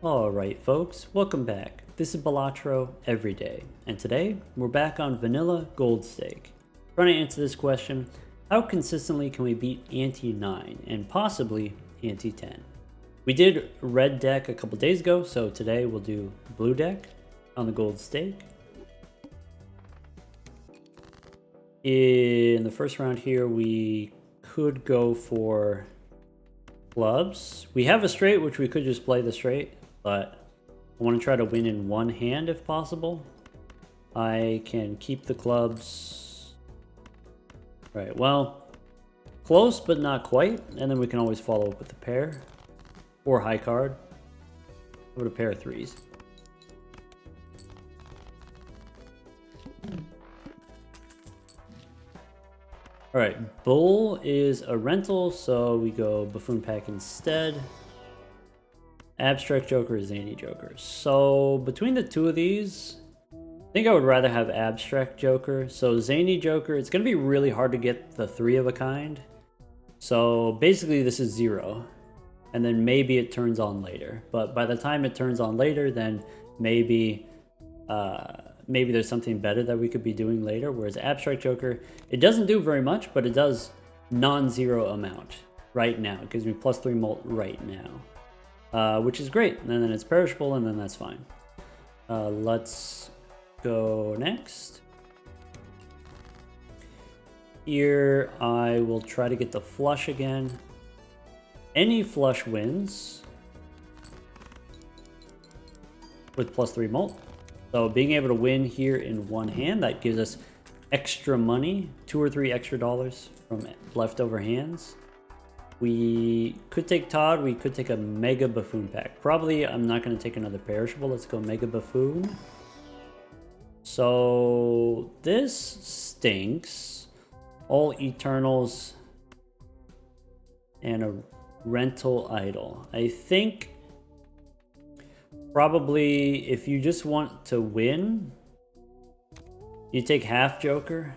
Alright folks, welcome back. This is Balatro every day, and today we're back on vanilla gold stake. Trying to answer this question, how consistently can we beat Ante 9 and possibly Ante 10? We did red deck a couple days ago, so today we'll do blue deck on the gold stake. In the first round here, we could go for clubs. We have a straight, which we could just play the straight, but I want to try to win in one hand if possible. I can keep the clubs. Right, well, close but not quite, and then we can always follow up with a pair or high card. With a pair of threes. Alright, bull is a rental, so we go buffoon pack instead. Abstract Joker is Zany Joker. So between the two of these, I think I would rather have Abstract Joker. So Zany Joker, it's going to be really hard to get the 3 of a kind. So basically this is 0. And then maybe it turns on later. But by the time it turns on later, then maybe there's something better that we could be doing later. Whereas Abstract Joker, it doesn't do very much, but it does non-zero amount right now. It gives me +3 molt right now. Which is great, and then it's perishable, and then that's fine. Let's go next. Here, I will try to get the flush again. Any flush wins with +3 molt. So being able to win here in one hand, that gives us extra money, $2 or $3 extra from leftover hands. We could take Todd, we could take a Mega Buffoon pack. Probably I'm not going to take another perishable. Let's go Mega Buffoon. So this stinks. All Eternals and a rental idol. I think probably if you just want to win, you take half Joker.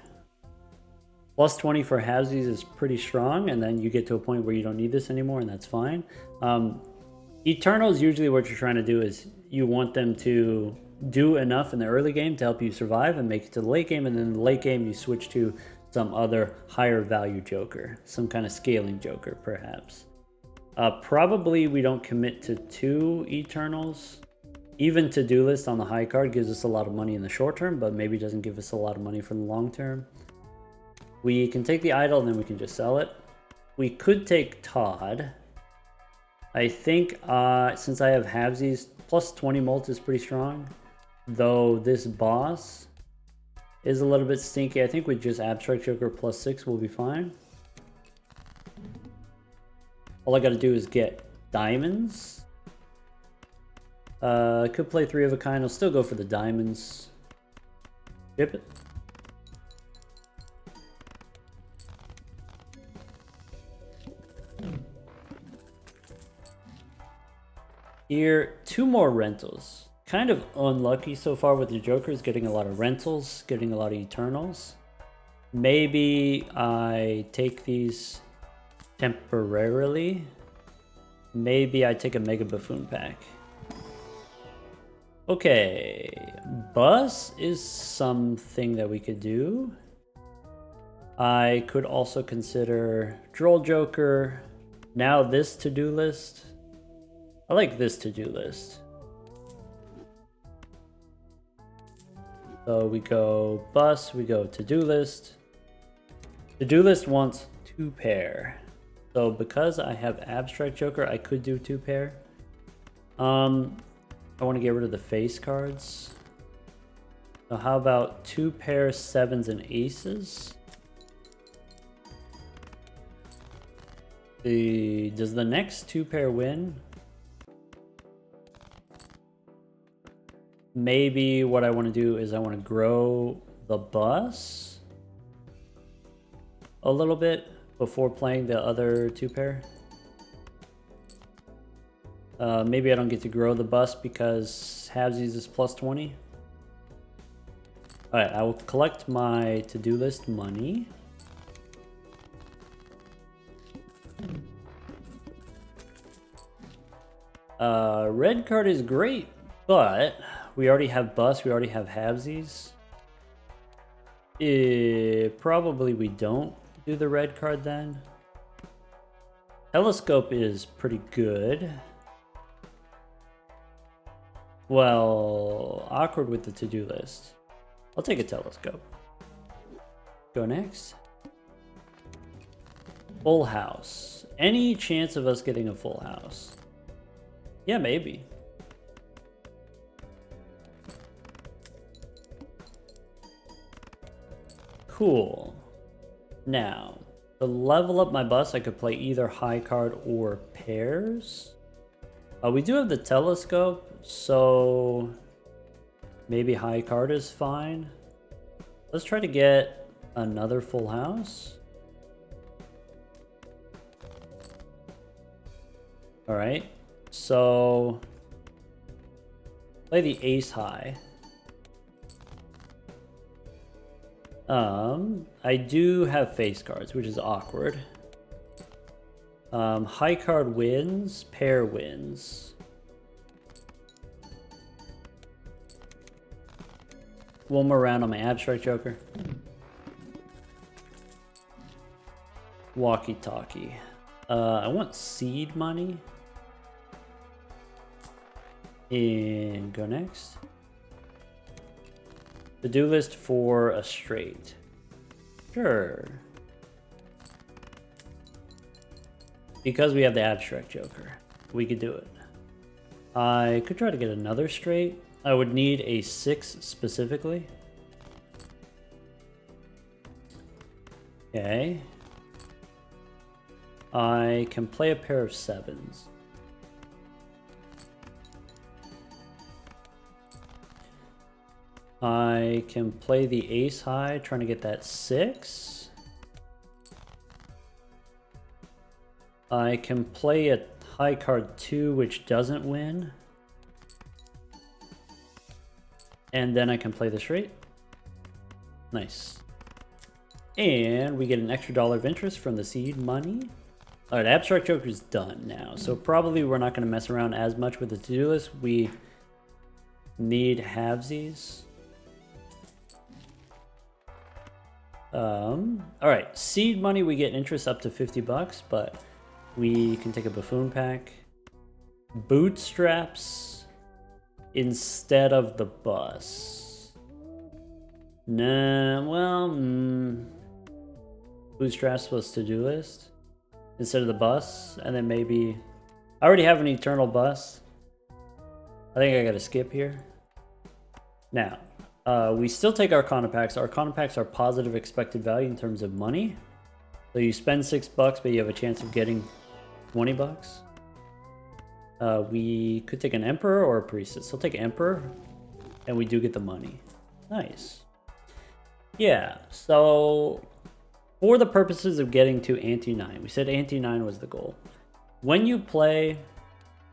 +20 for halvesies is pretty strong, and then you get to a point where you don't need this anymore, and that's fine. Eternals, usually what you're trying to do is you want them to do enough in the early game to help you survive and make it to the late game, and then in the late game you switch to some other higher value Joker, some kind of scaling Joker perhaps. Probably we don't commit to 2 Eternals. Even to-do list on the high card gives us a lot of money in the short term, but maybe doesn't give us a lot of money for the long term. We can take the idol and then we can just sell it. We could take Todd. I think since I have halvesies, +20 molt is pretty strong. Though this boss is a little bit stinky. I think with just Abstract Joker +6 will be fine. All I gotta do is get diamonds. I could play 3 of a kind. I'll still go for the diamonds. Ship it. Here, 2 more rentals. Kind of unlucky so far with the Jokers, getting a lot of rentals, getting a lot of Eternals. Maybe I take these temporarily. Maybe I take a Mega Buffoon pack. Okay, Bus is something that we could do. I could also consider Droll Joker. Now this to-do list. I like this to-do list. So we go bus, we go to-do list. To-do list wants 2 pair. So because I have Abstract Joker, I could do 2 pair. I want to get rid of the face cards. So how about 2 pair 7s and aces? Does the next 2 pair win? Maybe what I want to do is I want to grow the bus a little bit before playing the other 2 pair. Maybe I don't get to grow the bus because halvesies is +20. Alright, I will collect my to-do list money. Red card is great, but we already have bus, we already have halvesies. Probably we don't do the red card then. Telescope is pretty good. Well, awkward with the to-do list. I'll take a telescope. Go next. Full house. Any chance of us getting a full house? Yeah, maybe. Cool. Now, to level up my bus, I could play either high card or pairs. We do have the telescope, so maybe high card is fine. Let's try to get another full house. All right, so play the ace high. I do have face cards, which is awkward. High card wins, pair wins. One more round on my abstract joker. Walkie-talkie. I want seed money. And go next. To-do list for a straight. Sure. Because we have the abstract joker, we could do it. I could try to get another straight. I would need a 6 specifically. Okay. I can play a pair of 7s. I can play the ace high, trying to get that 6. I can play a high card 2, which doesn't win. And then I can play the straight. Nice. And we get an extra $1 of interest from the seed money. All right, abstract joker is done now. So probably we're not going to mess around as much with the to-do list. We need halvesies. All right, seed money, we get interest up to $50, but we can take a buffoon pack. Bootstraps instead of the bus. Nah, well, bootstraps was to-do list instead of the bus, and then maybe I already have an eternal bus. I think I gotta skip here. Now, we still take Arcana packs. Arcana packs are positive expected value in terms of money. So you spend $6, but you have a chance of getting $20. We could take an Emperor or a Priestess. I'll take Emperor, and we do get the money. Nice. Yeah, so for the purposes of getting to Ante 9, we said Ante 9 was the goal. When you play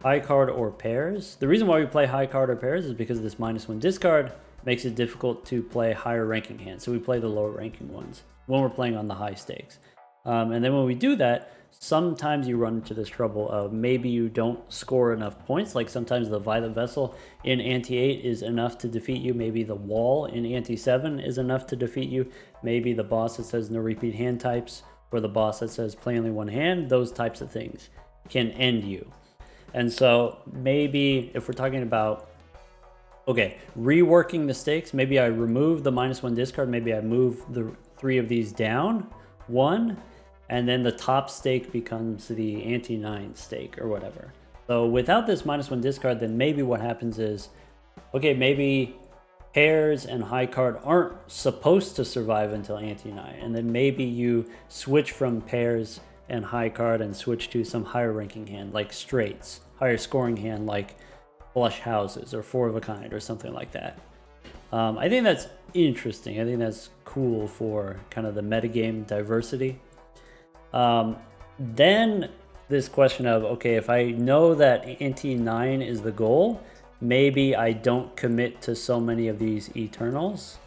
high card or pairs, the reason why we play high card or pairs is because of this -1 discard makes it difficult to play higher ranking hands. So we play the lower ranking ones when we're playing on the high stakes. And then when we do that, sometimes you run into this trouble of maybe you don't score enough points. Like sometimes the Violet Vessel in Ante 8 is enough to defeat you. Maybe the Wall in Ante 7 is enough to defeat you. Maybe the boss that says no repeat hand types, or the boss that says play only one hand, those types of things can end you. And so maybe if we're talking about, okay, reworking the stakes, maybe I remove the -1 discard, maybe I move the 3 of these down 1, and then the top stake becomes the Ante 9 stake or whatever. So without this -1 discard, then maybe what happens is, okay, maybe pairs and high card aren't supposed to survive until Ante 9, and then maybe you switch from pairs and high card and switch to some higher ranking hand like straights, higher scoring hand like flush houses or 4 of a kind or something like that. I think that's interesting. I think that's cool for kind of the metagame diversity. Then this question of, okay, if I know that Ante 9 is the goal, maybe I don't commit to so many of these Eternals,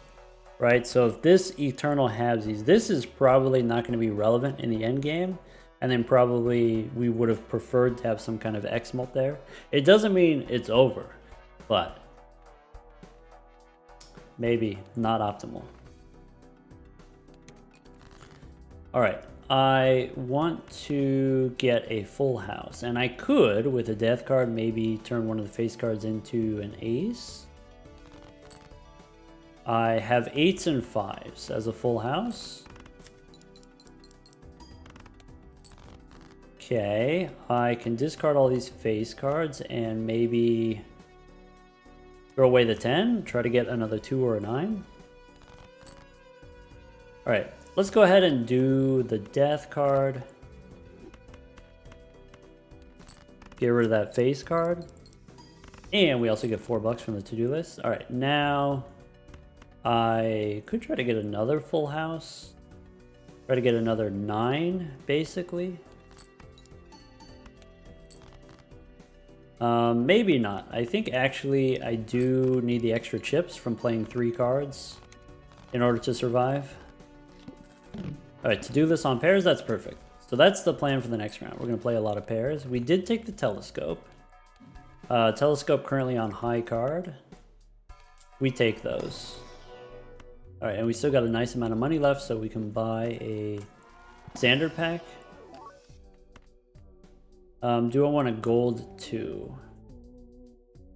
right? So if this Eternal halvesies, this is probably not going to be relevant in the end game. And then probably we would have preferred to have some kind of X mult there. It doesn't mean it's over, but maybe not optimal. All right, I want to get a full house, and I could, with a death card, maybe turn one of the face cards into an ace. I have 8s and 5s as a full house. Okay, I can discard all these face cards and maybe throw away the 10, try to get another 2 or a 9. All right, let's go ahead and do the death card. Get rid of that face card. And we also get $4 from the to-do list. All right, now I could try to get another full house. Try to get another 9, basically. Maybe not. I think actually I do need the extra chips from playing 3 cards in order to survive. Alright, to do this on pairs, that's perfect. So that's the plan for the next round. We're going to play a lot of pairs. We did take the telescope. Telescope currently on high card. We take those. Alright, and we still got a nice amount of money left, so we can buy a standard pack. Do I want a gold 2?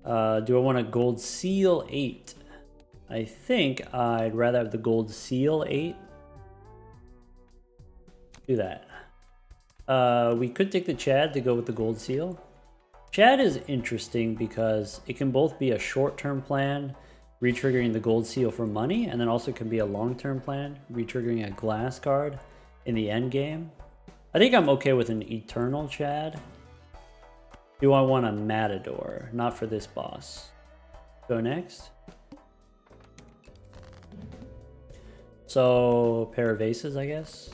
Do I want a gold seal 8? I think I'd rather have the gold seal 8. Do that. We could take the Chad to go with the gold seal. Chad is interesting because it can both be a short-term plan, re-triggering the gold seal for money, and then also can be a long-term plan, re-triggering a glass card in the end game. I think I'm okay with an eternal Chad. Do I want a Matador? Not for this boss. Go next. So, pair of aces, I guess.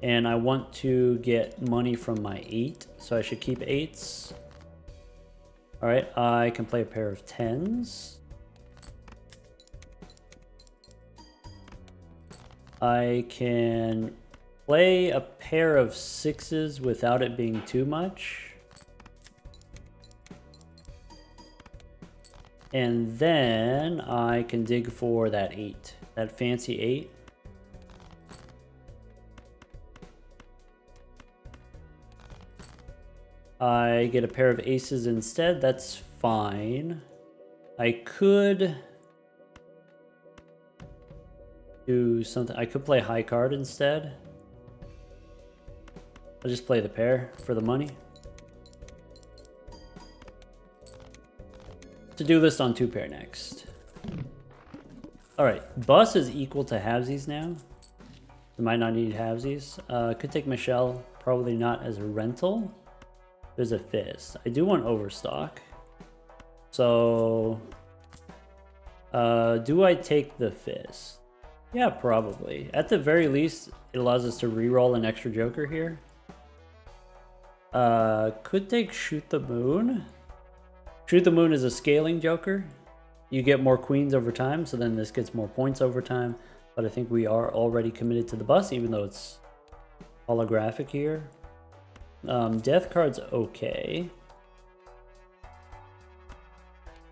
And I want to get money from my 8, so I should keep 8s. Alright, I can play a pair of 10s. I can play a pair of 6s without it being too much. And then I can dig for that 8, that fancy 8. I get a pair of aces instead, that's fine. I could do something, I could play high card instead. I'll just play the pair for the money. To-do list on 2 pair next. Alright, bus is equal to halvesies now. We might not need halvesies. Could take Michelle, probably not as a rental. There's a fist. I do want overstock. So, do I take the fist? Yeah, probably. At the very least, it allows us to reroll an extra joker here. Could take shoot the moon. Shoot the moon is a scaling joker. You get more queens over time, so then this gets more points over time. But I think we are already committed to the bus, even though it's holographic here. Death card's okay.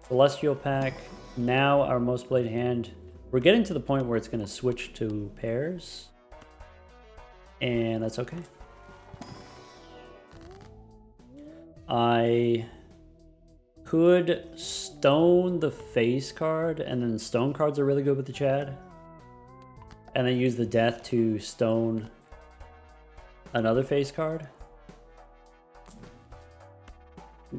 Celestial pack. Now our most played hand. We're getting to the point where it's going to switch to pairs. And that's okay. I could stone the face card, and then stone cards are really good with the Chad. And then use the death to stone another face card.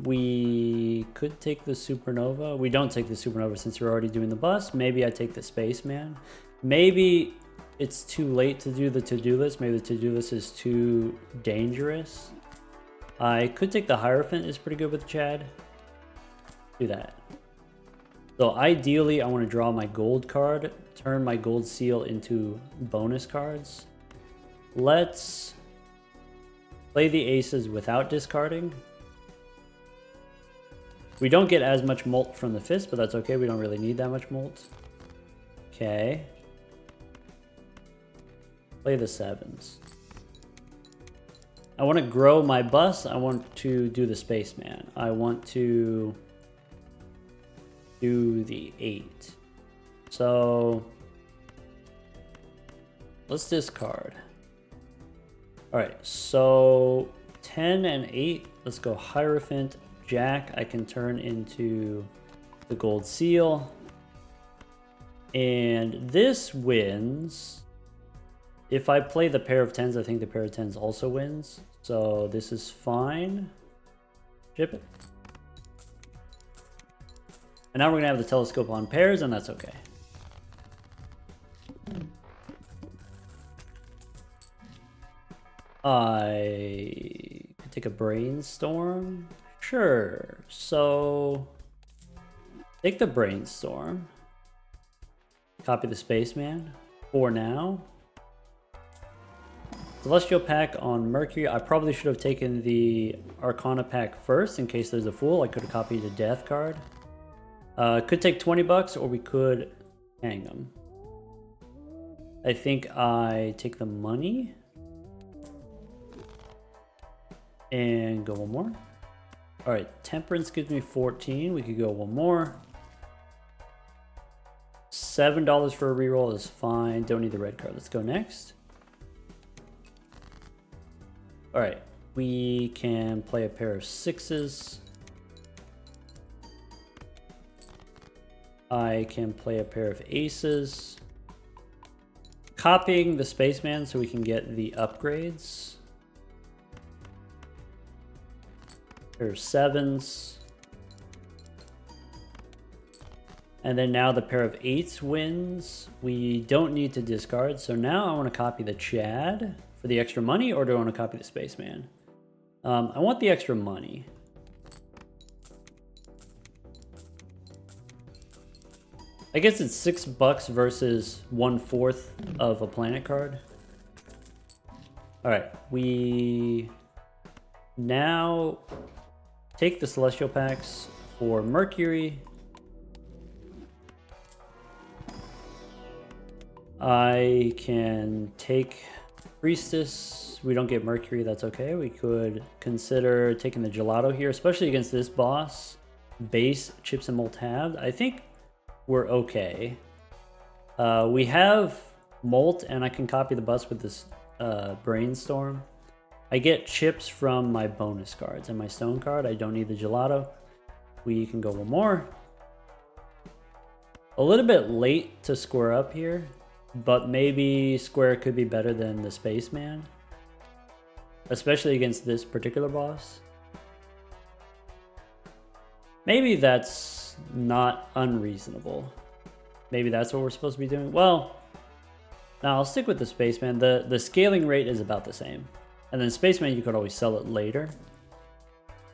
We could take the supernova. We don't take the supernova since we're already doing the bus. Maybe I take the spaceman. Maybe it's too late to do the to-do list. Maybe the to-do list is too dangerous. I could take the Hierophant, is pretty good with Chad. Do that. So ideally, I want to draw my gold card, turn my gold seal into bonus cards. Let's play the aces without discarding. We don't get as much molt from the fist, but that's okay. We don't really need that much molt. Okay. Play the sevens. I want to grow my bus. I want to do the spaceman. I want to do the 8. So let's discard. All right, so 10 and 8. Let's go Hierophant. Jack, I can turn into the gold seal. And this wins. If I play the pair of 10s, I think the pair of 10s also wins. So this is fine. Ship it. And now we're going to have the telescope on pairs, and that's okay. I could take a brainstorm. Sure. So take the brainstorm. Copy the spaceman for now. Celestial pack on Mercury. I probably should have taken the Arcana pack first in case there's a fool. I could have copied a death card. Could take 20 bucks, or we could hang them. I think I take the money and go one more. All right, Temperance gives me 14. We could go one more. $7 for a reroll is fine. Don't need the red card. Let's go next. All right, we can play a pair of 6s. I can play a pair of aces. Copying the spaceman so we can get the upgrades. Pair of 7s. And then now the pair of 8s wins. We don't need to discard. So now I want to copy the Chad for the extra money, or do I want to copy the spaceman? I want the extra money. I guess it's $6 versus 1/4 of a planet card. All right, we now take the Celestial packs for Mercury. I can take Priestess. We don't get Mercury, that's okay. We could consider taking the Gelato here, especially against this boss. Base, Chips, and Molt-Halved. I think we're okay. We have Molt, and I can copy the bus with this Brainstorm. I get chips from my bonus cards and my stone card. I don't need the Gelato. We can go one more. A little bit late to square up here, but maybe square could be better than the spaceman, especially against this particular boss. Maybe that's not unreasonable. Maybe that's what we're supposed to be doing. Well, now I'll stick with the spaceman. The scaling rate is about the same. And then spaceman, you could always sell it later.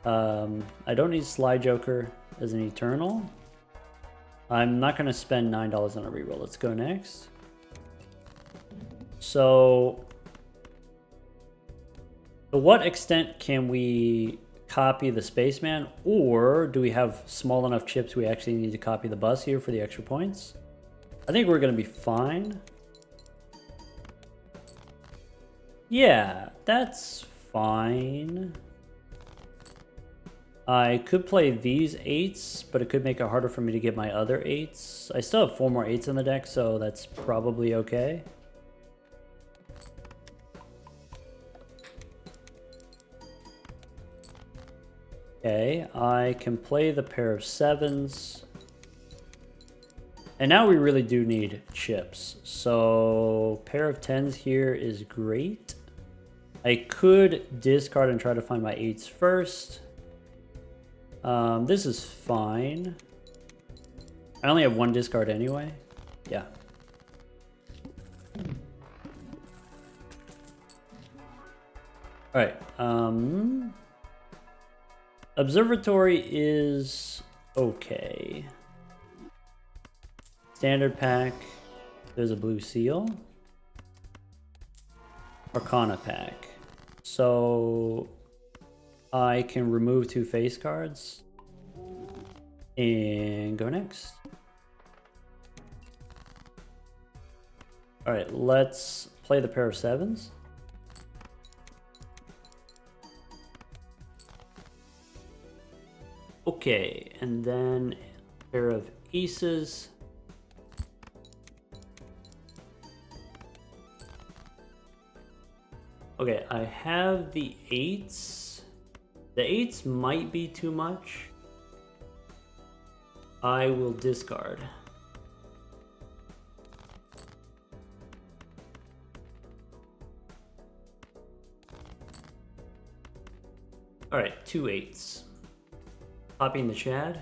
I don't need Sly Joker as an Eternal. I'm not going to spend $9 on a reroll. Let's go next. So, to what extent can we copy the spaceman, or do we have small enough chips we actually need to copy the bus here for the extra points? I think we're going to be fine. Yeah, that's fine. I could play these 8s, but it could make it harder for me to get my other 8s. I still have 4 more 8s in the deck, so that's probably okay. Okay, I can play the pair of 7s. And now we really do need chips. So, pair of 10s here is great. I could discard and try to find my 8s first. This is fine. I only have 1 discard anyway. Yeah. Alright, Observatory is okay. Standard pack. There's a blue seal. Arcana pack. So I can remove 2 face cards and go next. All right, let's play the pair of 7s. Okay, and then a pair of aces. Okay, I have the eights. The eights might be too much. I will discard. All right, 2 8s. Copying the Chad.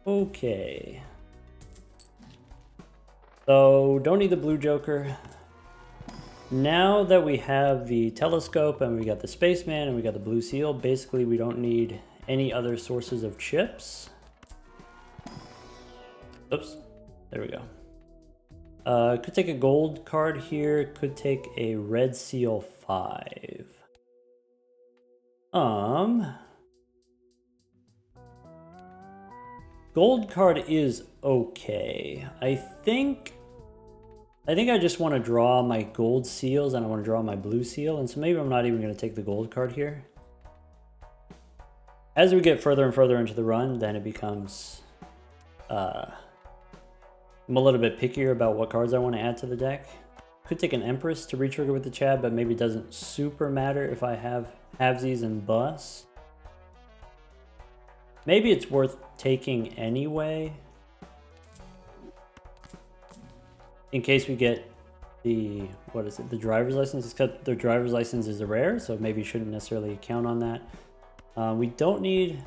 Okay. So, don't need the blue joker. Now that we have the telescope and we got the spaceman and we got the blue seal, basically we don't need any other sources of chips. Oops, there we go. Could take a gold card here, could take a red seal 5. Gold card is okay. I think I just want to draw my gold seals and I want to draw my blue seal, and so maybe I'm not even going to take the gold card here. As we get further and further into the run, then it becomes I'm a little bit pickier about what cards I want to add to the deck. Could take an Empress to retrigger with the Chad, but maybe it doesn't super matter if I have halvesies and bus. Maybe it's worth taking anyway, in case we get the, what is it, the driver's license. It's because the driver's license is a rare, so maybe you shouldn't necessarily count on that. We don't need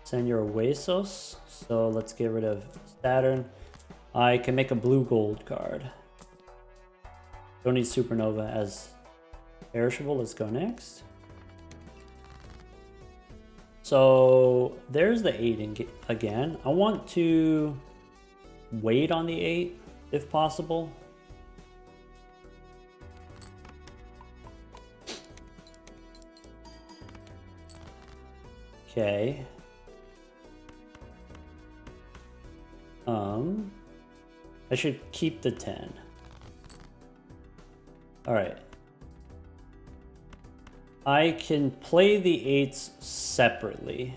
Senor Huesos, so let's get rid of Saturn. I can make a blue gold card. Don't need Supernova as perishable. Let's go next. So there's the 8 again. I want to wait on the 8 if possible. Okay. I should keep the 10. All right. I can play the 8s separately,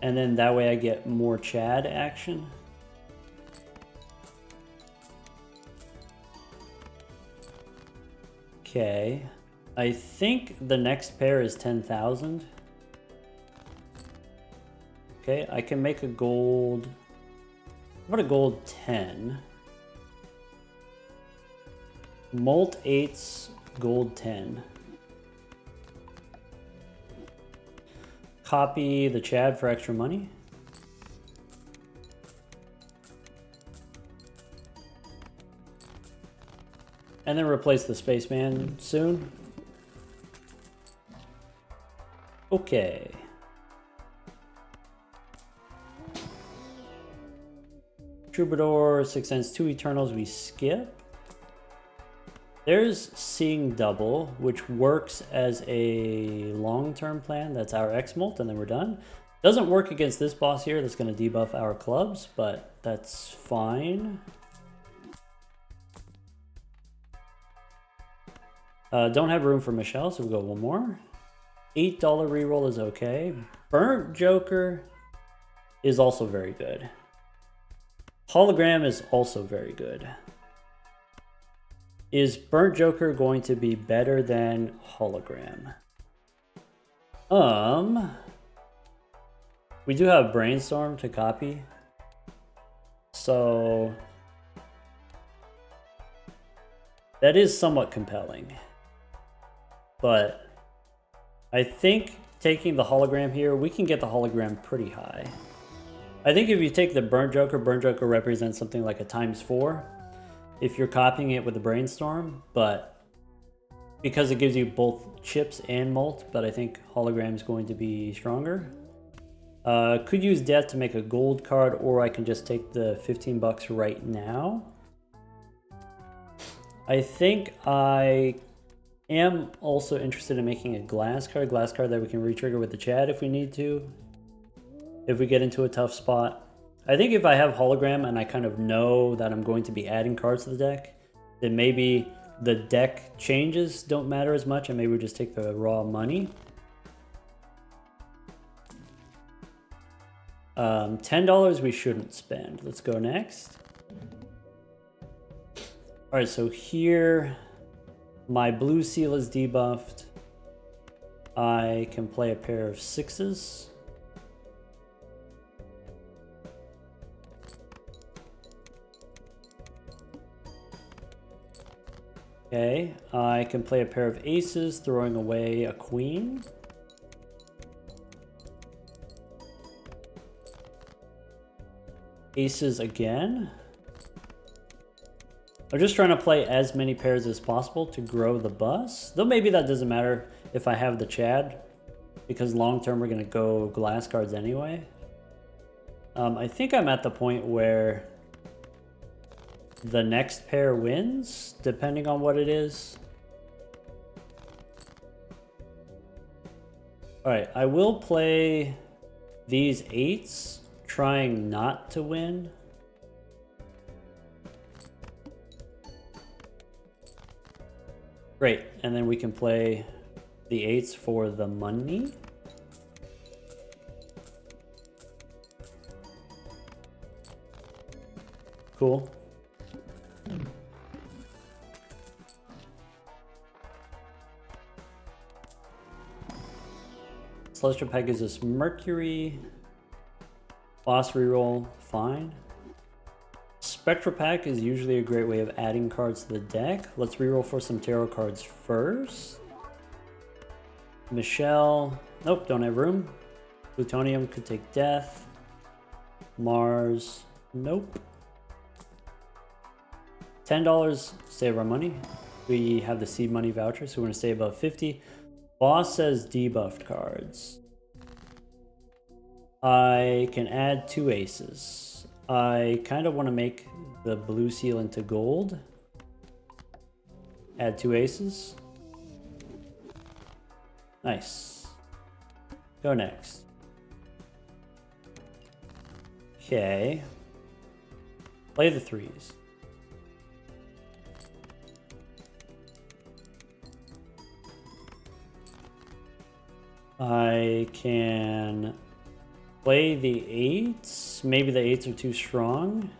and then that way I get more Chad action. Okay, I think the next pair is 10,000. Okay, I can make a gold. What a gold 10. Molt 8s, gold 10. Copy the Chad for extra money. And then replace the spaceman soon. Okay. Troubadour, 6 ends, 2 Eternals, we skip. There's Seeing Double, which works as a long-term plan. That's our X-Molt, and then we're done. Doesn't work against this boss here. That's going to debuff our clubs, but that's fine. Don't have room for Michelle, so we'll go one more. $8 reroll is okay. Burnt Joker is also very good. Hologram is also very good. Is Burnt Joker going to be better than Hologram? We do have Brainstorm to copy. So that is somewhat compelling. But I think taking the Hologram here, we can get the Hologram pretty high. I think if you take the Burnt Joker represents something like a ×4 if you're copying it with the Brainstorm, but because it gives you both chips and Molt, but I think Hologram is going to be stronger. Could use Death to make a gold card, or I can just take the 15 bucks right now. I think I am also interested in making a glass card that we can retrigger with the Chad if we need to. If we get into a tough spot. I think if I have hologram and I kind of know that I'm going to be adding cards to the deck, then maybe the deck changes don't matter as much and maybe we just take the raw money. $10 we shouldn't spend. Let's go next. All right, so here my blue seal is debuffed. I can play a pair of 6s. Okay, I can play a pair of aces, throwing away a queen. Aces again. I'm just trying to play as many pairs as possible to grow the bus. Though maybe that doesn't matter if I have the Chad, because long term we're going to go glass cards anyway. I think I'm at the point where the next pair wins, depending on what it is. Alright, I will play these 8s, trying not to win. Great, and then we can play the 8s for the money. Cool. Celestial Pack gives us Mercury. Boss reroll, fine. Spectral Pack is usually a great way of adding cards to the deck. Let's reroll for some tarot cards first. Michelle, nope, don't have room. Plutonium could take death. Mars, nope. $10, save our money. We have the seed money voucher, so we're gonna stay above 50. Boss says debuffed cards. I can add 2 aces. I kind of want to make the blue seal into gold. Add 2 aces. Nice. Go next. Okay. Play the 3s. I can play the 8s. Maybe the 8s are too strong.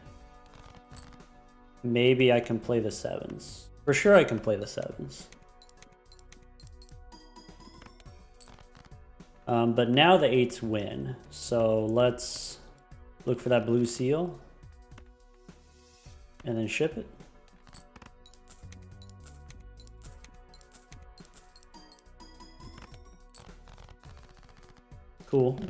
Maybe I can play the 7s. For sure I can play the 7s. But now the 8s win. So let's look for that blue seal. And then ship it. Cool.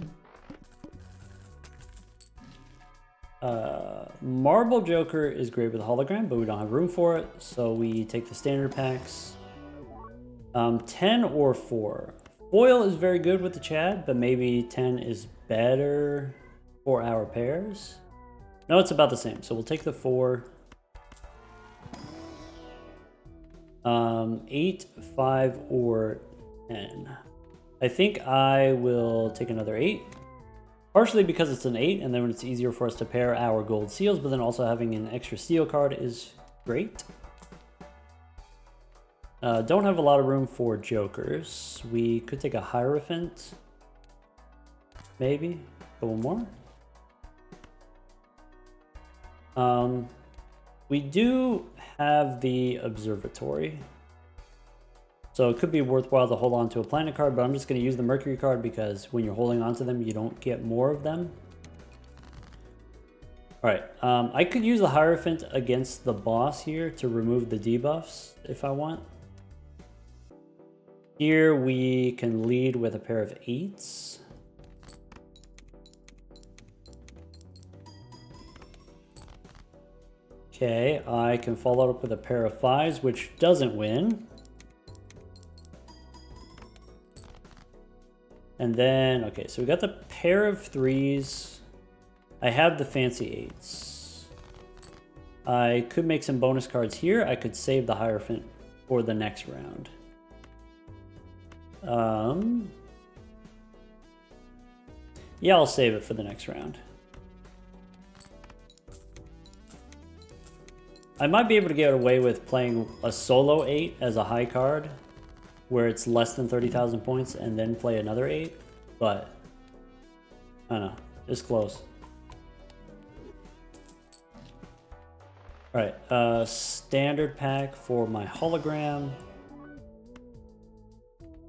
Marble Joker is great with hologram, but we don't have room for it, so we take the standard packs. 10 or 4. Foil is very good with the Chad, but maybe 10 is better for our pairs. No, it's about the same, so we'll take the 4. 8, 5, or 10. I think I will take another 8. Partially because it's an 8, and then it's easier for us to pair our gold seals, but then also having an extra steel card is great. Don't have a lot of room for jokers. We could take a Hierophant. Maybe. A couple more. We do have the Observatory. So it could be worthwhile to hold on to a planet card, but I'm just going to use the Mercury card because when you're holding on to them, you don't get more of them. Alright, I could use the Hierophant against the boss here to remove the debuffs if I want. Here we can lead with a pair of 8s. Okay, I can follow up with a pair of 5s, which doesn't win. And then, okay, so we got the pair of 3s. I have the fancy 8s. I could make some bonus cards here. I could save the Hierophant for the next round. Yeah, I'll save it for the next round. I might be able to get away with playing a solo 8 as a high card, where it's less than 30,000 points, and then play another 8, but I don't know, it's close. Alright, standard pack for my hologram.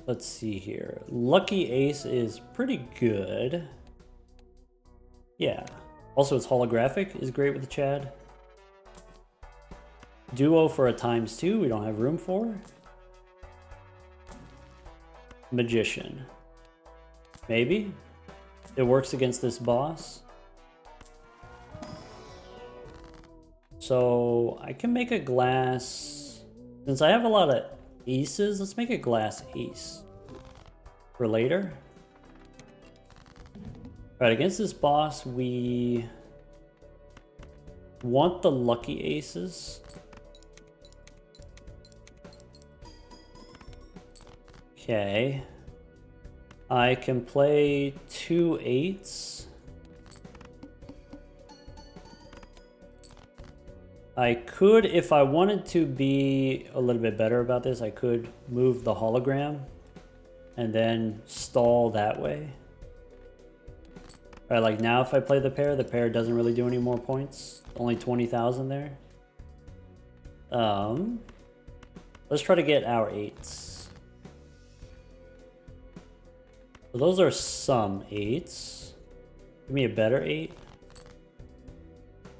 Let's see here. Lucky Ace is pretty good. Yeah. Also, it's holographic is great with the Chad. Duo for a ×2 we don't have room for. Magician. Maybe. It works against this boss. So I can make a glass. Since I have a lot of aces, let's make a glass ace for later. Alright, against this boss, we want the lucky aces. Okay. I can play 2 8s. I could, if I wanted to be a little bit better about this, I could move the hologram and then stall that way. Alright, like now if I play the pair doesn't really do any more points. Only 20,000 there. Let's try to get our 8s. So those are some 8s. Give me a better 8.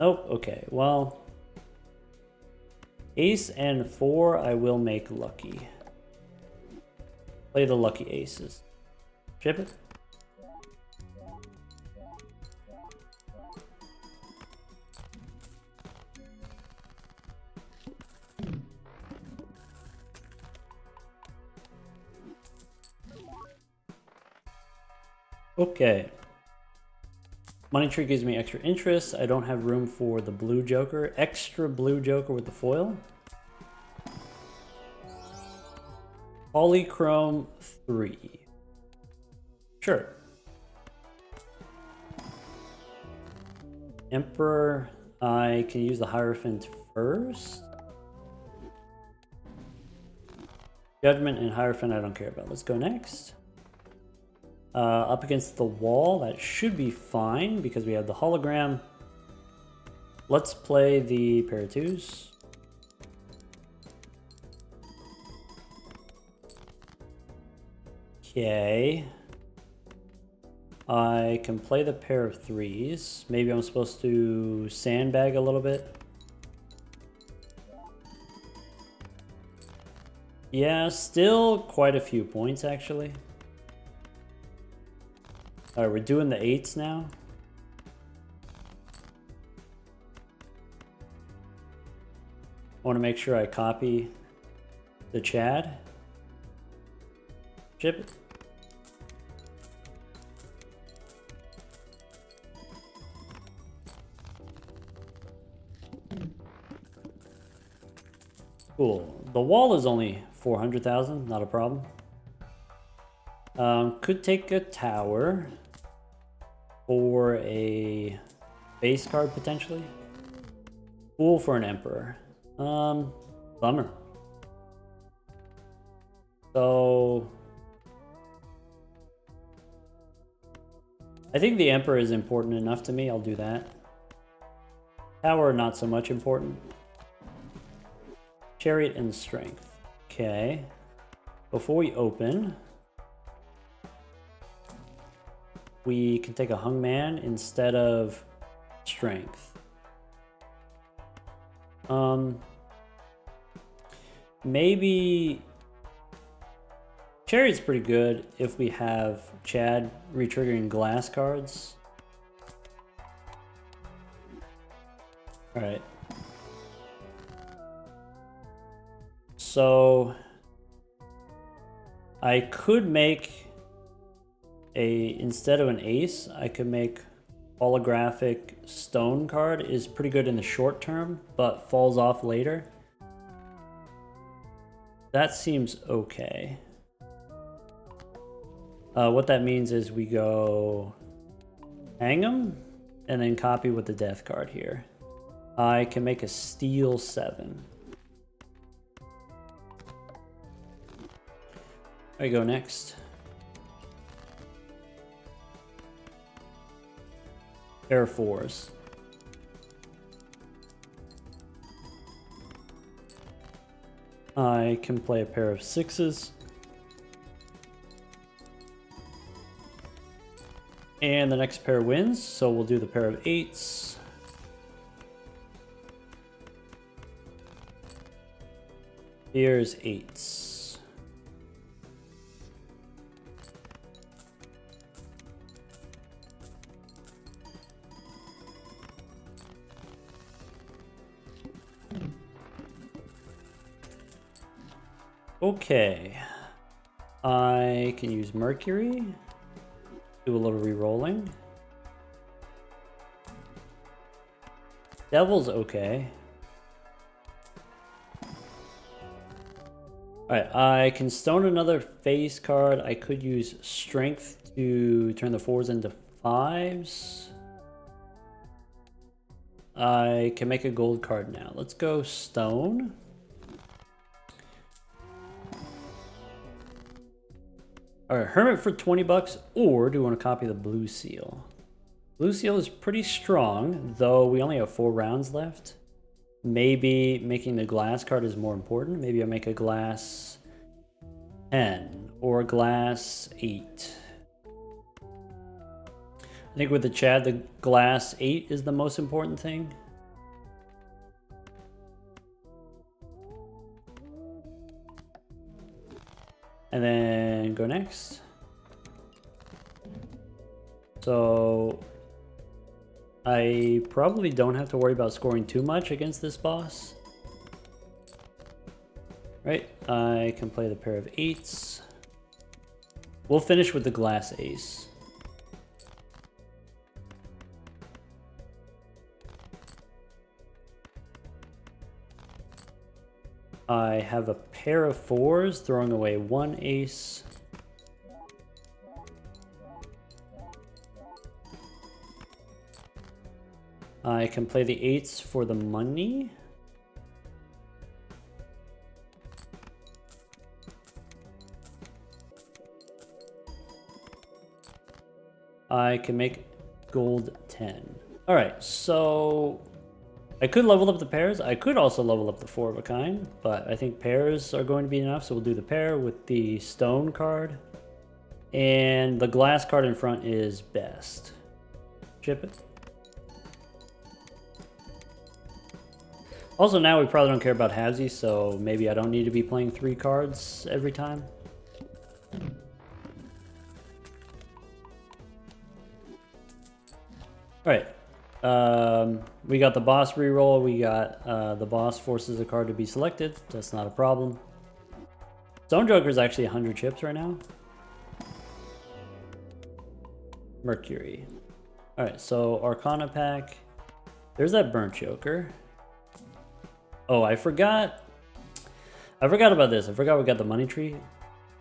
Nope, okay, well. Ace and 4 I will make lucky. Play the lucky aces. Chip it. Okay. Money tree gives me extra interest. I don't have room for the blue joker. Extra blue joker with the foil. Polychrome 3. Sure. Emperor. I can use the Hierophant first. Judgment and Hierophant I don't care about. Let's go next. Up against the wall, that should be fine because we have the hologram. Let's play the pair of 2s. Okay. I can play the pair of 3s. Maybe I'm supposed to sandbag a little bit. Yeah, still quite a few points actually. Alright, we're doing the 8s now. I want to make sure I copy the Chad. Chip it. Cool. The wall is only 400,000, not a problem. Could take a tower for a base card potentially. Fool for an emperor. Bummer. So I think the emperor is important enough to me. I'll do that. Tower not so much important. Chariot and strength. Okay. Before we open, we can take a hungman instead of strength. Maybe Chariot's pretty good if we have Chad retriggering glass cards. Alright. So I could make instead of an ace, I could make holographic stone card is pretty good in the short term, but falls off later. That seems okay. What that means is we go hang 'em and then copy with the death card here. I can make a steel 7. There you go, next. Pair of 4s. I can play a pair of 6s. And the next pair wins, so we'll do the pair of 8s. Here's 8s. Okay, I can use Mercury, do a little re-rolling. Devil's okay. Alright, I can stone another face card. I could use Strength to turn the 4s into 5s. I can make a gold card now. Let's go Stone. Alright, Hermit for 20 bucks, or do you want to copy the Blue Seal? Blue Seal is pretty strong, though we only have 4 rounds left. Maybe making the glass card is more important. Maybe I make a glass 10 or a glass 8. I think with the Chad, the glass 8 is the most important thing. And then go next. So I probably don't have to worry about scoring too much against this boss. Right, I can play the pair of 8s. We'll finish with the glass ace. I have a pair of 4s, throwing away 1 ace. I can play the 8s for the money. I can make gold 10. All right, so I could level up the pairs. I could also level up the 4 of a kind, but I think pairs are going to be enough, so we'll do the pair with the stone card. And the glass card in front is best. Chip it. Also, now we probably don't care about halvesies, so maybe I don't need to be playing 3 cards every time. Alright. We got the boss reroll. We got the boss forces a card to be selected. That's not a problem. Stone Joker is actually 100 chips right now. Mercury. Alright, so Arcana pack. There's that Burnt Joker. Oh, I forgot about this. I forgot we got the money tree.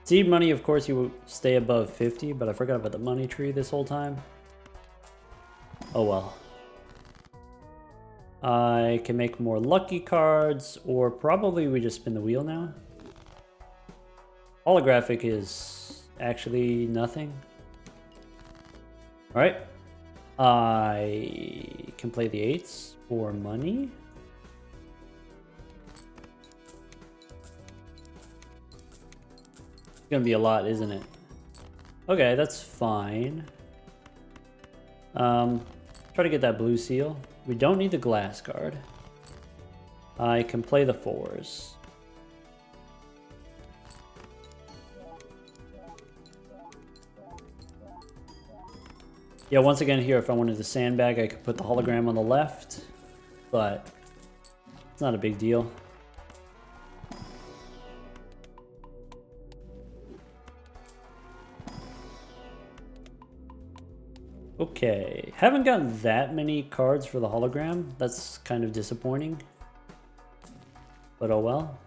Seed money, of course, you will stay above 50, but I forgot about the money tree this whole time. Oh well. I can make more lucky cards, or probably we just spin the wheel now. Holographic is actually nothing. Alright. I can play the 8s for money. It's gonna be a lot, isn't it? Okay, that's fine. Try to get that blue seal. We don't need the glass card. I can play the 4s. Yeah, once again here, if I wanted to sandbag, I could put the hologram on the left, but it's not a big deal. Okay, haven't gotten that many cards for the hologram. That's kind of disappointing. But oh well.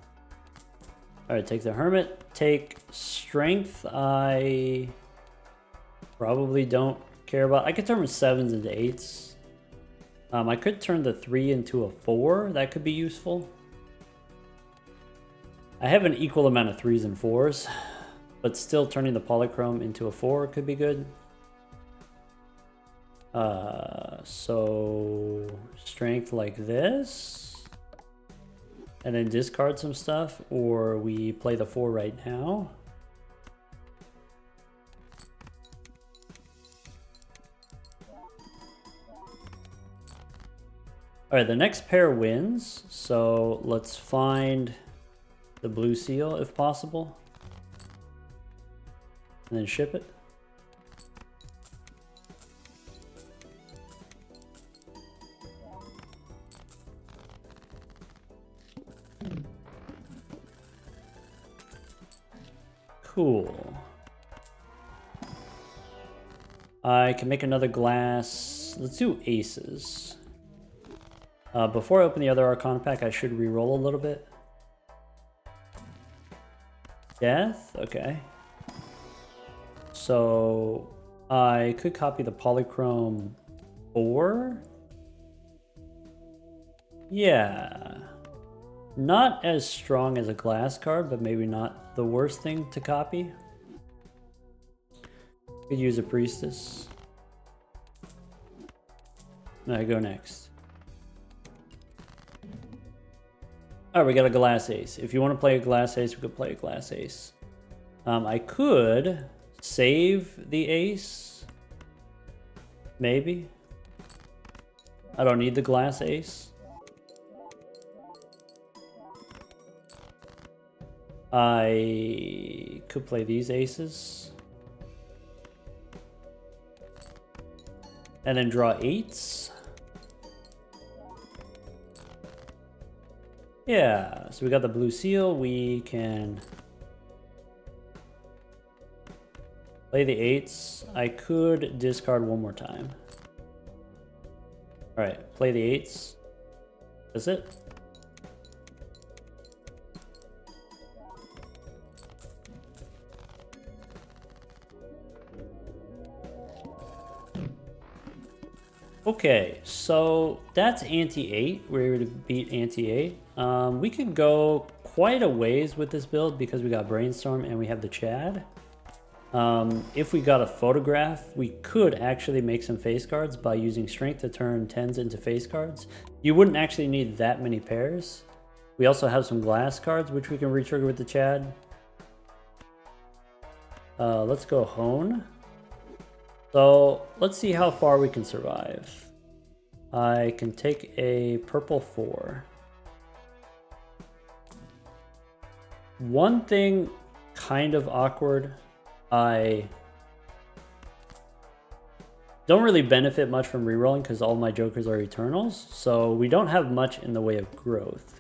Alright, take the Hermit. Take Strength. I probably don't care about. I could turn 7s into 8s. I could turn the 3 into a 4. That could be useful. I have an equal amount of 3s and 4s, but still turning the polychrome into a 4 could be good. So strength like this, and then discard some stuff, or we play the 4 right now. All right, the next pair wins, so let's find the blue seal if possible, and then ship it. Cool. I can make another glass. Let's do aces. Before I open the other Arcana pack, I should re-roll a little bit. Death? Okay. So I could copy the polychrome 4. Yeah. Not as strong as a glass card, but maybe not the worst thing to copy. Could use a priestess. I go next. Alright, we got a glass ace. If you want to play a glass ace, we could play a glass ace. I could save the ace. Maybe. I don't need the glass ace. I could play these aces. And then draw 8s. Yeah, so we got the blue seal. We can play the 8s. I could discard one more time. All right, play the 8s. That's it. Okay, so that's Ante 8. We're able to beat Ante 8. We could go quite a ways with this build because we got Brainstorm and we have the Chad. If we got a photograph, we could actually make some face cards by using Strength to turn 10s into face cards. You wouldn't actually need that many pairs. We also have some glass cards, which we can retrigger with the Chad. Let's go Hone. So let's see how far we can survive. I can take a purple 4. One thing kind of awkward, I don't really benefit much from rerolling because all my jokers are Eternals, so we don't have much in the way of growth.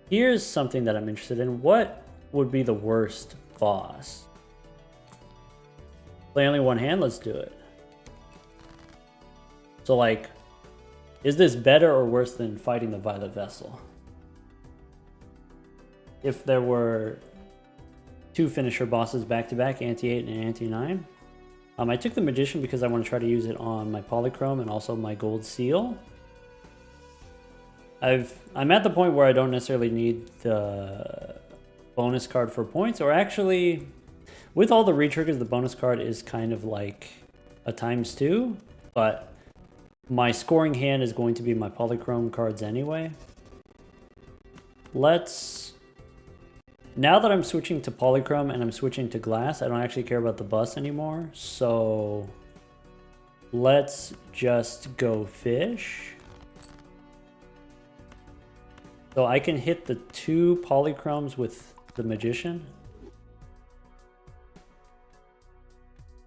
Here's something that I'm interested in. What would be the worst boss? Play only one hand? Let's do it. So, like, is this better or worse than fighting the Violet Vessel? If there were 2 finisher bosses back-to-back, Ante 8 and Ante 9. I took the Magician because I want to try to use it on my Polychrome and also my Gold Seal. I'm at the point where I don't necessarily need the bonus card for points, or actually, with all the retriggers, the bonus card is kind of like a ×2, but my scoring hand is going to be my Polychrome cards anyway. Now that I'm switching to Polychrome and I'm switching to glass, I don't actually care about the bus anymore, so let's just go fish. So I can hit the 2 Polychromes with the Magician.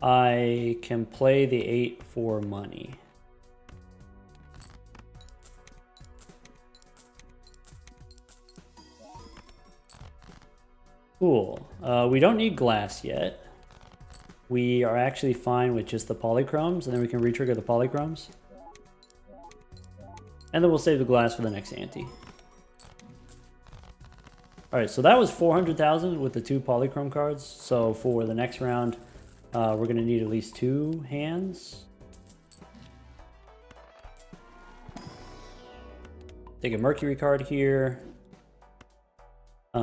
I can play the 8 for money. Cool. We don't need glass yet. We are actually fine with just the Polychromes, and then we can retrigger the Polychromes. And then we'll save the glass for the next ante. Alright, so that was 400,000 with the 2 Polychrome cards. So for the next round, we're going to need at least 2 hands. Take a Mercury card here. I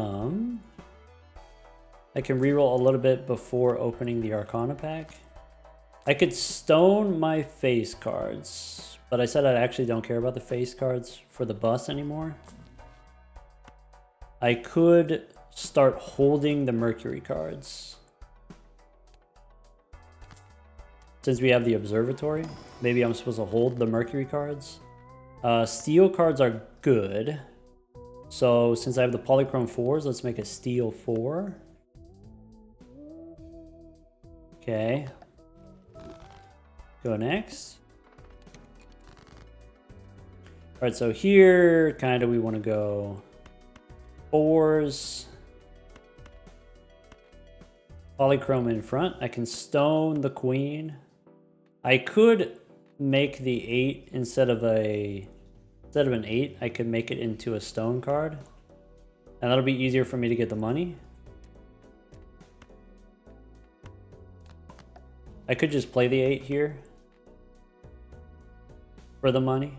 can reroll a little bit before opening the Arcana pack. I could stone my face cards, but I said I actually don't care about the face cards for the bus anymore. I could start holding the Mercury cards. Since we have the observatory, maybe I'm supposed to hold the Mercury cards. Steel cards are good. So since I have the polychrome 4s, let's make a steel 4. Okay. Go next. Alright, so here, kind of we want to go 4s. Polychrome in front. I can stone the queen. I could make the 8 instead of an 8, I could make it into a stone card. And that'll be easier for me to get the money. I could just play the 8 here for the money.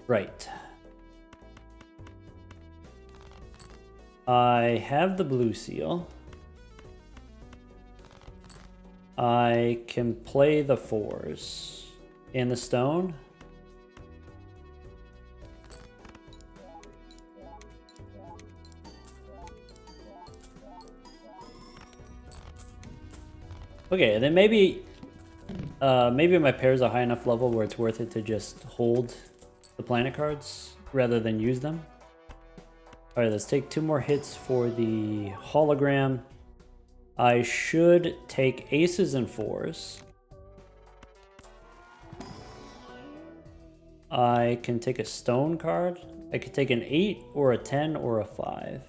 Right. I have the blue seal. I can play the 4s and the stone. Okay, then maybe my pairs are high enough level where it's worth it to just hold the planet cards rather than use them. All right, let's take 2 more hits for the hologram. I should take aces and 4s. I can take a stone card. I could take an 8 or a 10 or a 5.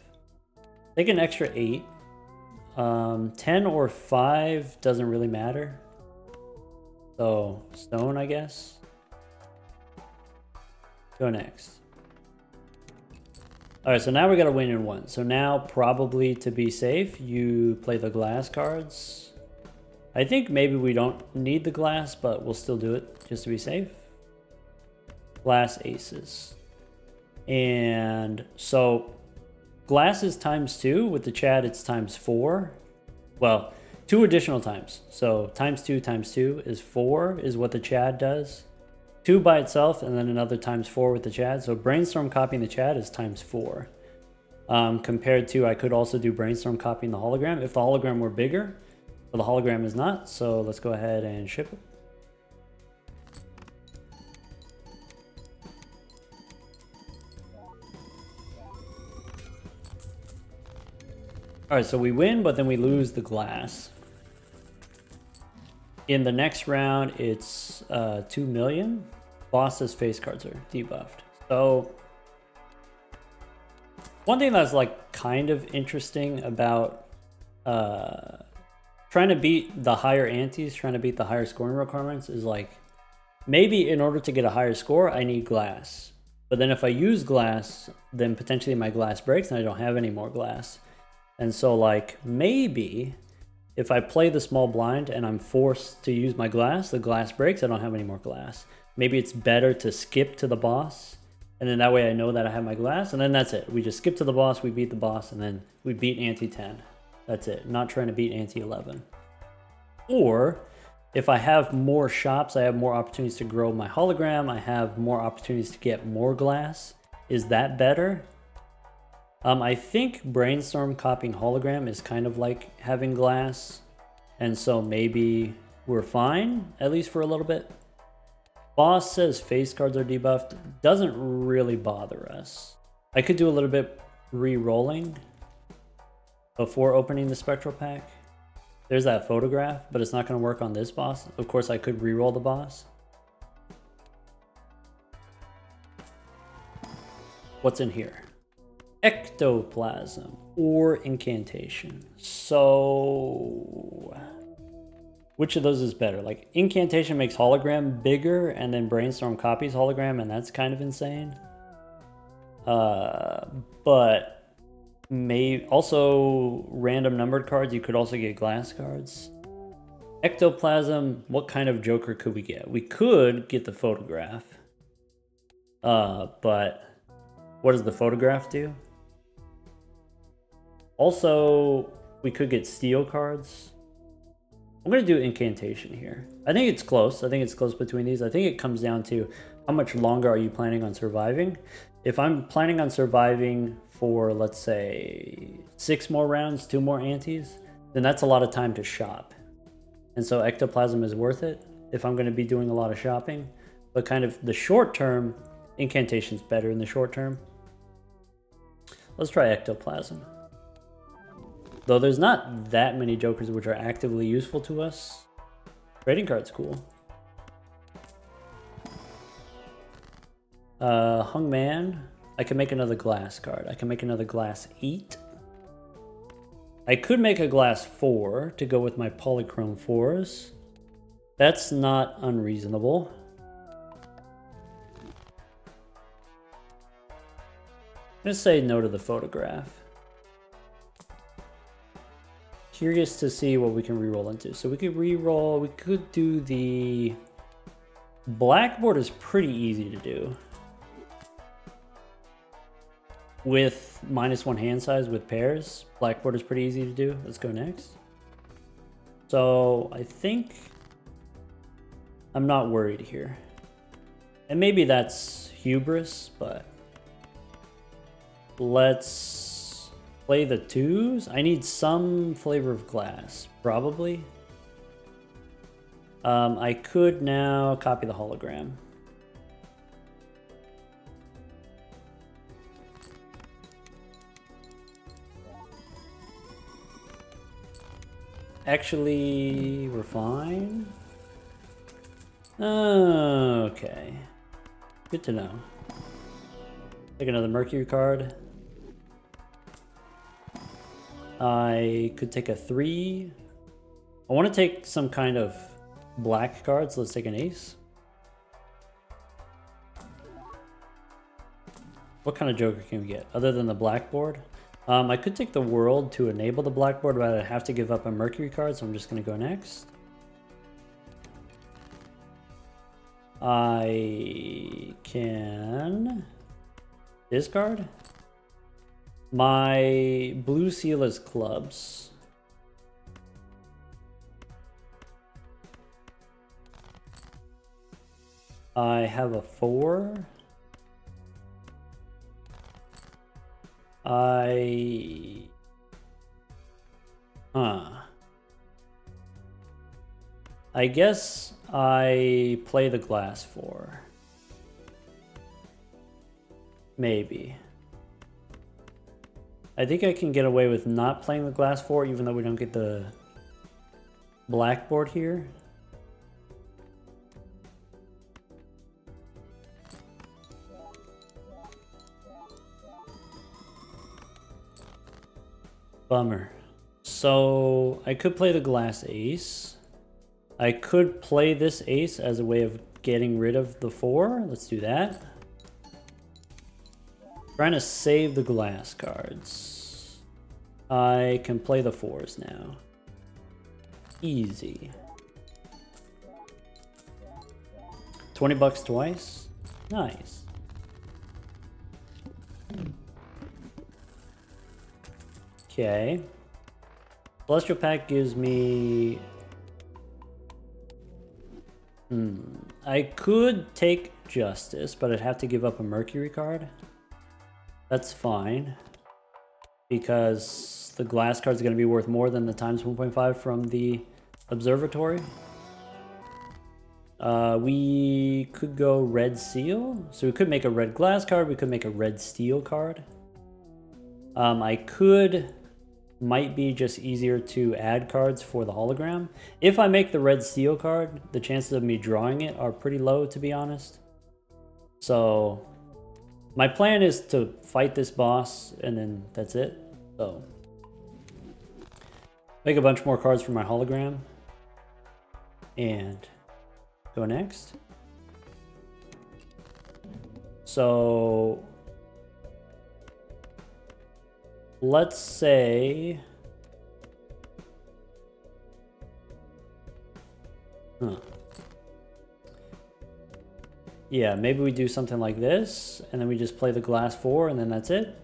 Take an extra 8. 10 or 5 doesn't really matter. So, stone, I guess. Go next. Alright, so now we got a win in 1. So now, probably to be safe, you play the glass cards. I think maybe we don't need the glass, but we'll still do it just to be safe. Glass aces. And so, glass is ×2. With the Chad, it's ×4. Well, 2 additional times. So, ×2 ×2 is 4, is what the Chad does. 2 by itself, and then another ×4 with the Chad. So Brainstorm copying the Chad is ×4. Compared to, I could also do Brainstorm copying the hologram if the hologram were bigger, but the hologram is not. So let's go ahead and ship it. All right, so we win, but then we lose the glass. In the next round, it's 2 million. Boss's face cards are debuffed. So one thing that's like kind of interesting about trying to beat the higher antes, trying to beat the higher scoring requirements is like, maybe in order to get a higher score, I need glass. But then if I use glass, then potentially my glass breaks and I don't have any more glass. And so like maybe if I play the small blind and I'm forced to use my glass, the glass breaks, I don't have any more glass. Maybe it's better to skip to the boss, and then that way I know that I have my glass, and then that's it. We just skip to the boss, we beat the boss, and then we beat ante 10. That's it. Not trying to beat ante 11. Or if I have more shops, I have more opportunities to grow my hologram, I have more opportunities to get more glass. Is that better? I think Brainstorm copying hologram is kind of like having glass, and so maybe we're fine, at least for a little bit. Boss says face cards are debuffed. Doesn't really bother us. I could do a little bit re-rolling before opening the spectral pack. There's that photograph, but it's not going to work on this boss. Of course, I could re-roll the boss. What's in here? Ectoplasm or incantation. So which of those is better? Like incantation makes hologram bigger and then Brainstorm copies hologram, and that's kind of insane. But may also random numbered cards, you could also get glass cards. Ectoplasm, what kind of Joker could we get? We could get the photograph. But what does the photograph do? Also, we could get steel cards. I'm going to do incantation here. I think it's close. I think it's close between these. I think it comes down to how much longer are you planning on surviving? If I'm planning on surviving for, let's say, 6 more rounds, 2 more antes, then that's a lot of time to shop. And so ectoplasm is worth it if I'm going to be doing a lot of shopping. But kind of the short term, incantation's better in the short term. Let's try ectoplasm. Though there's not that many jokers which are actively useful to us. Trading card's cool. Hung Man. I can make another glass card. I can make another glass 8. I could make a glass 4 to go with my polychrome 4s. That's not unreasonable. I'm gonna say no to the photograph. Curious to see what we can reroll into. So we could reroll, we could do the blackboard is pretty easy to do. With -1 hand size with pairs, blackboard is pretty easy to do. Let's go next. So I think I'm not worried here. And maybe that's hubris, but let's play the 2s. I need some flavor of glass, probably. I could now copy the hologram. Actually, we're fine. Okay. Good to know. Take another Mercury card. I could take a 3. I want to take some kind of black cards. Let's take an ace. What kind of Joker can we get other than the blackboard? I could take the world to enable the blackboard, but I'd have to give up a Mercury card, so I'm just going to go next. I can discard. My blue seal is clubs. I have a 4. I guess I play the glass 4. Maybe. I think I can get away with not playing the glass 4 even though we don't get the blackboard here. Bummer. So I could play the glass ace. I could play this ace as a way of getting rid of the 4. Let's do that. Trying to save the glass cards. I can play the 4s now. Easy. 20 bucks twice. Nice. Okay. Celestial Pack gives me... I could take Justice, but I'd have to give up a Mercury card. That's fine. Because the glass card is going to be worth more than the times 1.5 from the Observatory. We could go Red Seal. So we could make a red glass card. We could make a red steel card. I could... Might be just easier to add cards for the hologram. If I make the red steel card, the chances of me drawing it are pretty low, to be honest. So my plan is to fight this boss and then that's it. So make a bunch more cards for my hologram and go next. So let's say Yeah, maybe we do something like this, and then we just play the glass 4, and then that's it.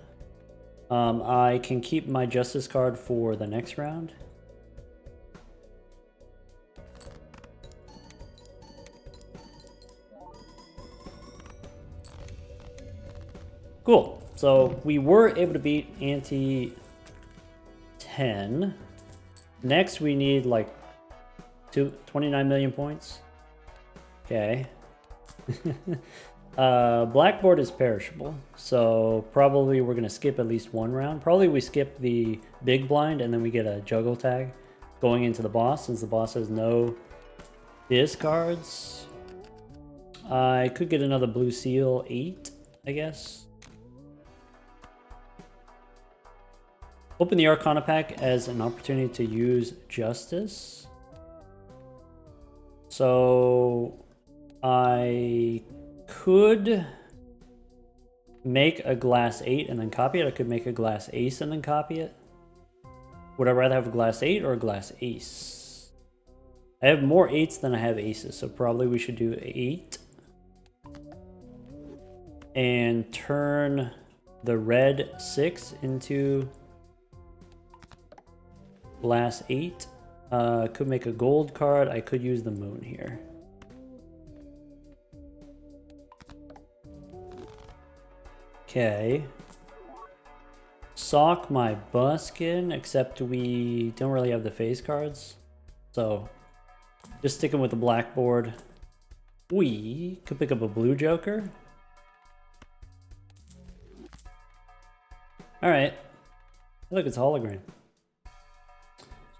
I can keep my justice card for the next round. Cool. So we were able to beat Ante 10. Next, we need like 29 million points. Okay. Blackboard is perishable, so probably we're gonna skip at least one round. Probably we skip the big blind and then we get a juggle tag going into the boss, since the boss has no discards. I could get another blue seal 8, I guess. Open the Arcana pack as an opportunity to use Justice. So I could make a glass 8 and then copy it. I could make a glass ace and then copy it. Would I rather have a glass 8 or a glass ace? I have more 8s than I have aces, so probably we should do 8. And turn the red 6 into glass 8. Could make a gold card. I could use the moon here. Okay. Sock my buskin, except we don't really have the face cards. So just sticking with the blackboard. We could pick up a blue joker. Alright. Look, it's a hologram.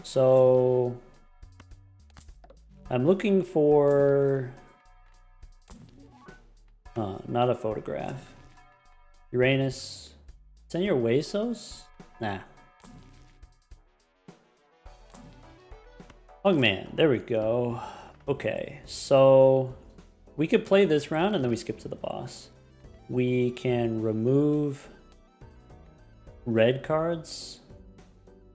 So I'm looking for not a photograph. Uranus. Senor Huesos? Nah. Hungman. There we go. Okay, so we could play this round and then we skip to the boss. We can remove red cards.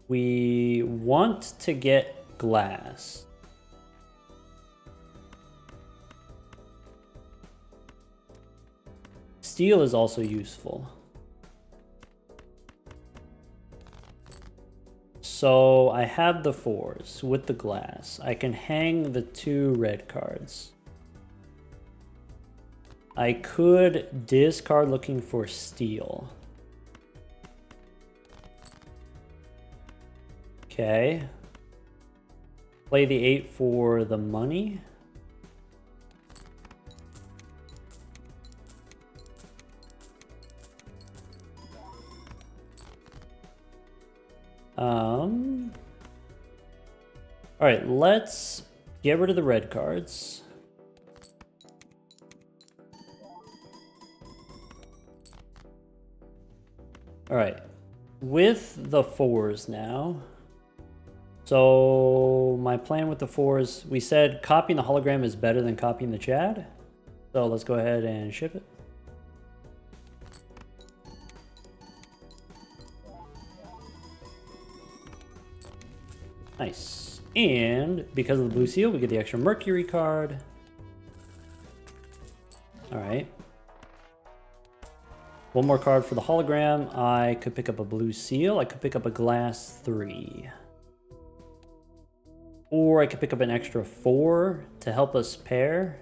We want to get glass. Steel is also useful. So I have the 4s with the glass. I can hang the 2 red cards. I could discard looking for steel. Okay. Play the 8 for the money. All right, let's get rid of the red cards. All right, with the 4s now. So my plan with the 4s, we said copying the hologram is better than copying the Chad. So let's go ahead and ship it. Nice. And because of the blue seal, we get the extra Mercury card. All right. One more card for the hologram. I could pick up a blue seal. I could pick up a glass 3. Or I could pick up an extra 4 to help us pair.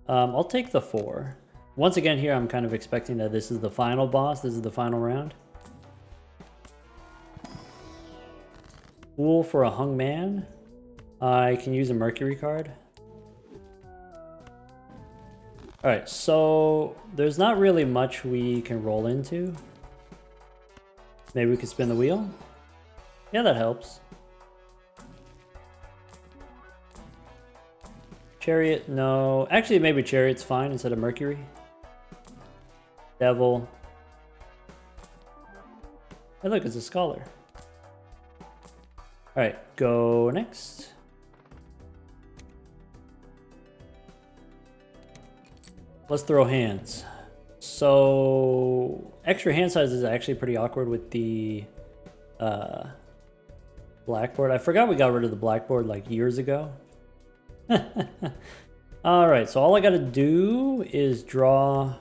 I'll take the 4. Once again here, I'm kind of expecting that this is the final boss. This is the final round. Fool for a hung man. I can use a Mercury card. Alright, so there's not really much we can roll into. Maybe we could spin the wheel? Yeah, that helps. Chariot, no. Actually, maybe Chariot's fine instead of Mercury. Devil. Hey, look, it's a scholar. Alright, go next. Let's throw hands. So, extra hand size is actually pretty awkward with the blackboard. I forgot we got rid of the blackboard like years ago. Alright, so all I gotta do is draw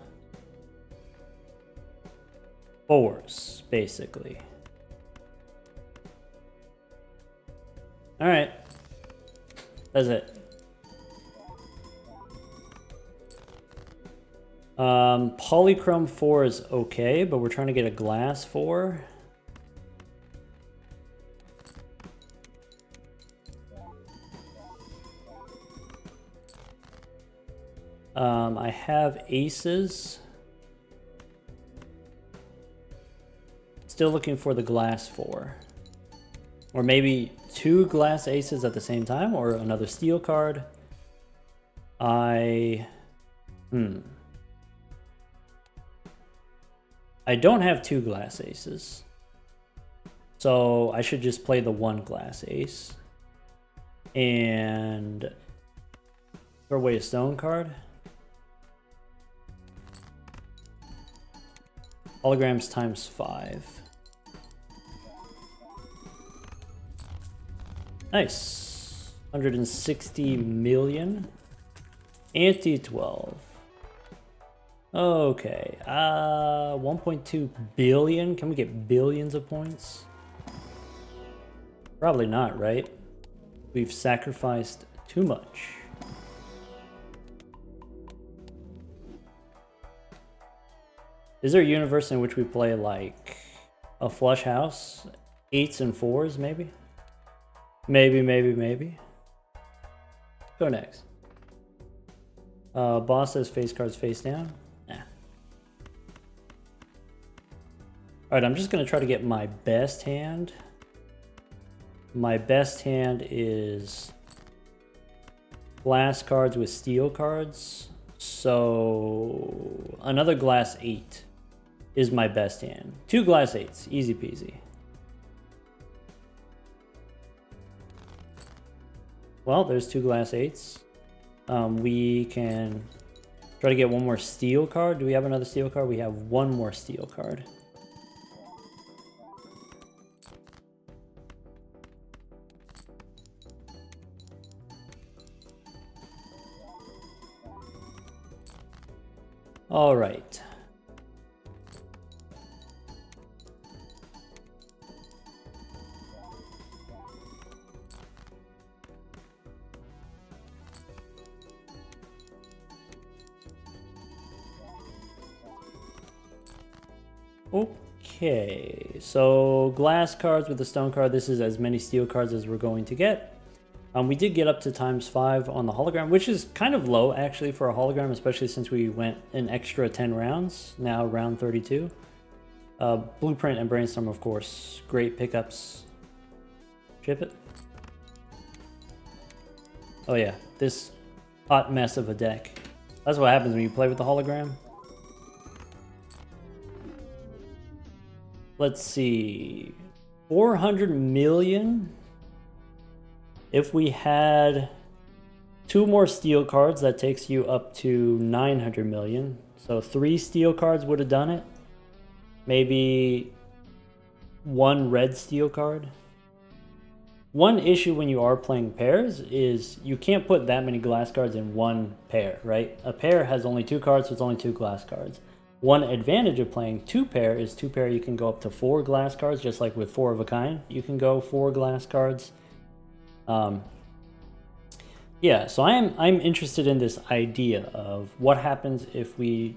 4s, basically. Alright. That's it. Polychrome 4 is okay, but we're trying to get a glass 4. I have aces. Still looking for the glass 4. Or maybe 2 glass aces at the same time, or another steel card. I don't have 2 glass aces. So I should just play the 1 glass ace. And throw away a stone card. Holograms times 5. Nice. 160 million. Ante 12. Okay. 1.2 billion. Can we get billions of points? Probably not, right? We've sacrificed too much. Is there a universe in which we play like a flush house? 8s and 4s, maybe? Maybe. Go next. Boss says face cards face down. Nah. Alright, I'm just going to try to get my best hand. My best hand is glass cards with steel cards. So another glass 8 is my best hand. 2 glass 8s, easy peasy. Well, there's 2 glass 8s. We can try to get one more steel card. Do we have another steel card? We have one more steel card. All right. Okay, so glass cards with the stone card. This is as many steel cards as we're going to get. We did get up to ×5 on the hologram, which is kind of low actually for a hologram, especially since we went an extra 10 rounds, now round 32. Blueprint and Brainstorm, of course, great pickups. Ship it. Oh yeah, this hot mess of a deck. That's what happens when you play with the hologram. Let's see, 400 million. If we had 2 more steel cards, that takes you up to 900 million. So 3 steel cards would have done it. Maybe 1 red steel card. One issue when you are playing pairs is you can't put that many glass cards in one pair, right? A pair has only 2 cards, so it's only 2 glass cards. One advantage of playing 2 pair is 2 pair you can go up to 4 glass cards, just like with 4 of a kind. You can go 4 glass cards. Yeah, so I'm interested in this idea of what happens if we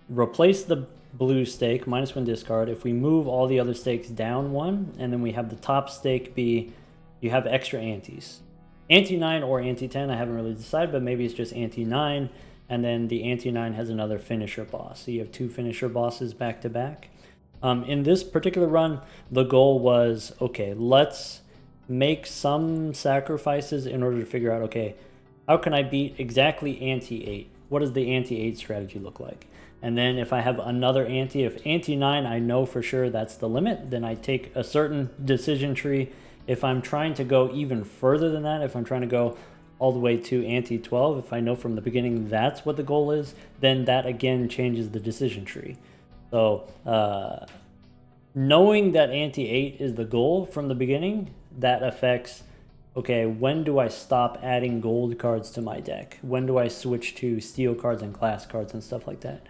replace the blue stake, -1 discard, if we move all the other stakes down 1, and then we have the top stake be, you have extra antes. Ante 9 or Ante 10, I haven't really decided, but maybe it's just Ante 9, and then the Ante 9 has another finisher boss. So you have 2 finisher bosses back to back. In this particular run, the goal was, okay, let's make some sacrifices in order to figure out, okay, how can I beat exactly Ante 8? What does the Ante 8 strategy look like? And then if I have another Ante, if Ante 9, I know for sure that's the limit, then I take a certain decision tree. If I'm trying to go even further than that, if I'm trying to go all the way to Ante 12, if I know from the beginning that's what the goal is, then that again changes the decision tree. So knowing that Ante 8 is the goal from the beginning, that affects, okay, when do I stop adding gold cards to my deck? When do I switch to steel cards and class cards and stuff like that?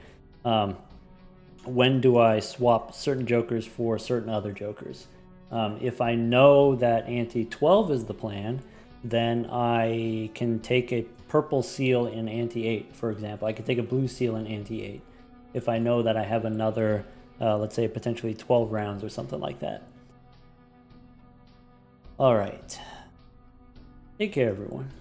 When do I swap certain jokers for certain other jokers? If I know that ante 12 is the plan, then I can take a purple seal in ante 8, for example. I could take a blue seal in ante 8 if I know that I have another, let's say, potentially 12 rounds or something like that. All right. Take care, everyone.